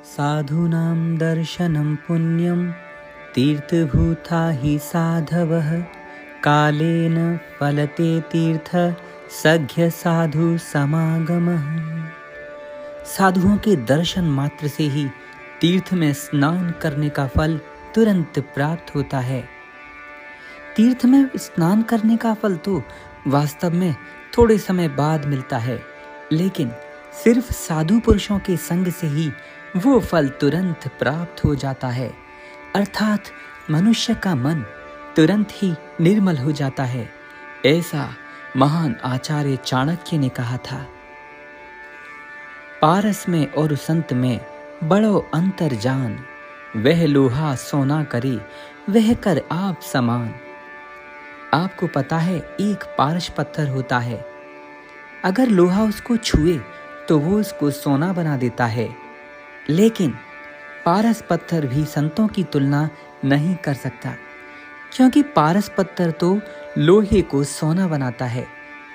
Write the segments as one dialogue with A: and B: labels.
A: साधूनां दर्शनं पुण्यं तीर्थभूता हि साधवः कालेन फलते तीर्थ सघ्य साधु समागमः। साधुओं के दर्शन मात्र से ही तीर्थ में स्नान करने का फल तुरंत प्राप्त होता है। तीर्थ में स्नान करने का फल तो वास्तव में थोड़े समय बाद मिलता है, लेकिन सिर्फ साधु पुरुषों के संग से ही वो फल तुरंत प्राप्त हो जाता है, अर्थात मनुष्य का मन तुरंत ही निर्मल हो जाता है। ऐसा महान आचार्य चाणक्य ने कहा था। पारस में और संत में बड़ो अंतर जान, वह लोहा सोना करे वह कर आप समान। आपको पता है, एक पारस पत्थर होता है, अगर लोहा उसको छुए तो वो उसको सोना बना देता है, लेकिन पारस पत्थर भी संतों की तुलना नहीं कर सकता, क्योंकि पारस पत्थर तो लोहे को सोना बनाता है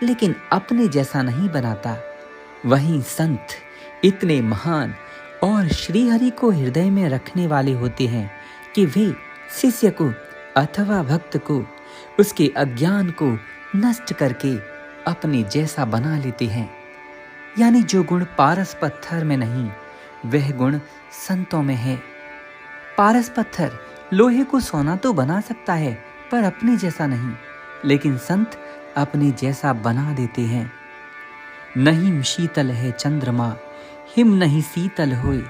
A: लेकिन अपने जैसा नहीं बनाता। वहीं संत इतने महान और श्री हरि को हृदय में रखने वाले होते हैं कि वे शिष्य को अथवा भक्त को उसके अज्ञान को नष्ट करके अपने जैसा बना लेते हैं। यानी जो गुण पारस पत्थर में नहीं, वह गुण संतों में है। पारस पत्थर लोहे को सोना तो बना सकता है, पर अपने जैसा नहीं, लेकिन संत अपने जैसा बना देते हैं। नहीं शीतल है चंद्रमा, हिम नहीं शीतल होए,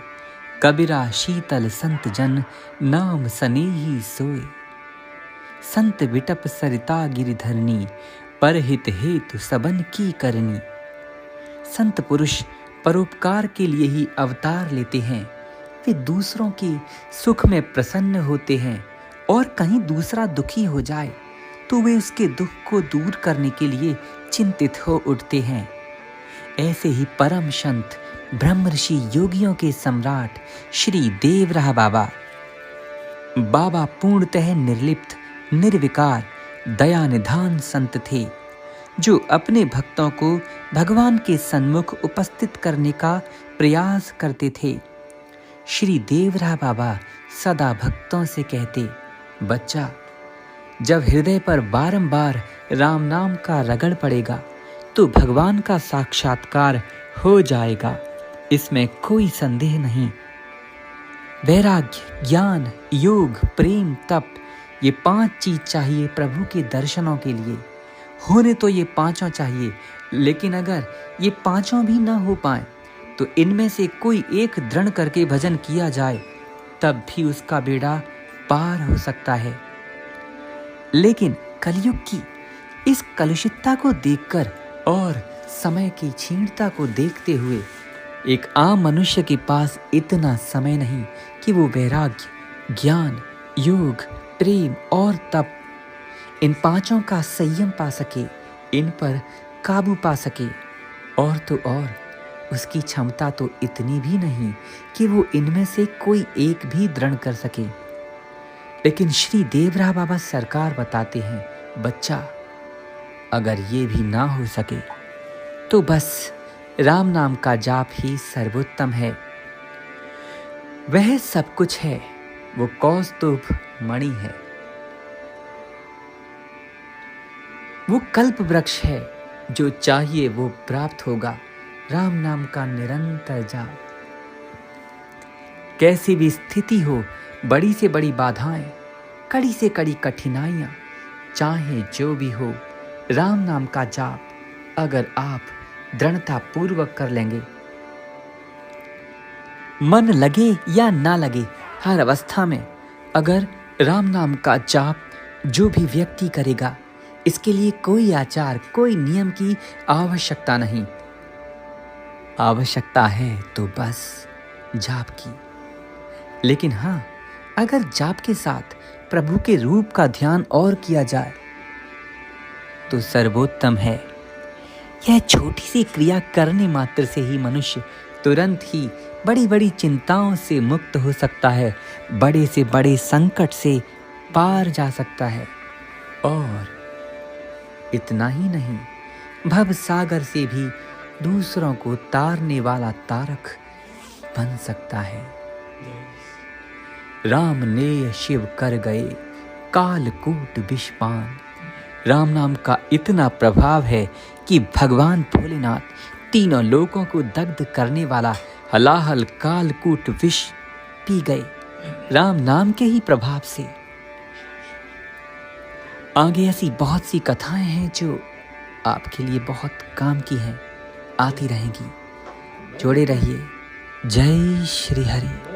A: कबीरा शीतल संत जन, नाम सनेही सोए। संत विटप सरिता गिरिधरनी, परहित हेतु सबन की करनी। संत पुरुष परोपकार के लिए ही अवतार लेते हैं। वे दूसरों के सुख में प्रसन्न होते हैं, और कहीं दूसरा दुखी हो जाए तो वे उसके दुख को दूर करने के लिए चिंतित हो उठते हैं। ऐसे ही परम संत ब्रह्मर्षि योगियों के सम्राट श्री देवराह बाबा पूर्णतः निर्लिप्त निर्विकार दया निधान संत थे, जो अपने भक्तों को भगवान के सन्मुख उपस्थित करने का प्रयास करते थे। श्री देवराह बाबा सदा भक्तों से कहते, बच्चा, जब हृदय पर बारंबार राम नाम का रगड़ पड़ेगा तो भगवान का साक्षात्कार हो जाएगा, इसमें कोई संदेह नहीं। वैराग्य, ज्ञान, योग, प्रेम, तप, ये 5 चीज चाहिए प्रभु के दर्शनों के लिए। होने तो ये 5 चाहिए, लेकिन अगर ये 5 भी ना हो पाए तो इनमें से कोई एक दृढ़ करके भजन किया जाए, तब भी उसका बेड़ा पार हो सकता है। लेकिन कलयुग की इस कलुषितता को देखकर और समय की क्षीणता को देखते हुए एक आम मनुष्य के पास इतना समय नहीं कि वो वैराग्य, ज्ञान, योग, प्रेम और तप, इन 5 का संयम पा सके, इन पर काबू पा सके। और तो और उसकी क्षमता तो इतनी भी नहीं कि वो इनमें से कोई एक भी दृढ़ कर सके। लेकिन श्री देवराह बाबा सरकार बताते हैं, बच्चा, अगर ये भी ना हो सके तो बस राम नाम का जाप ही सर्वोत्तम है। वह सब कुछ है, वो कौस्तुभ मणि है, वो कल्प वृक्ष है, जो चाहिए वो प्राप्त होगा। राम नाम का निरंतर जाप। कैसी भी स्थिति हो, बड़ी से बड़ी बाधाएं, कड़ी से कड़ी कठिनाइयां, चाहे जो भी हो, राम नाम का जाप अगर आप दृढ़ता पूर्वक कर लेंगे, मन लगे या ना लगे, हर अवस्था में अगर राम नाम का जाप जो भी व्यक्ति करेगा, इसके लिए कोई आचार, कोई नियम की आवश्यकता नहीं। आवश्यकता है तो बस जाप की। लेकिन हाँ, अगर जाप के साथ प्रभु के रूप का ध्यान और किया जाए तो सर्वोत्तम है। यह छोटी सी क्रिया करने मात्र से ही मनुष्य तुरंत ही बड़ी बड़ी चिंताओं से मुक्त हो सकता है, बड़े से बड़े संकट से पार जा सकता है। और इतना ही नहीं, भव सागर से भी दूसरों को तारने वाला तारक बन सकता है। राम ने शिव कर गए कालकूट विषपान। राम नाम का इतना प्रभाव है कि भगवान भोलेनाथ तीनों लोगों को दग्ध करने वाला हलाहल कालकूट विष पी गए राम नाम के ही प्रभाव से। आगे ऐसी बहुत सी कथाएं हैं जो आपके लिए बहुत काम की हैं, आती रहेंगी। जोड़े रहिए। जय श्री हरि।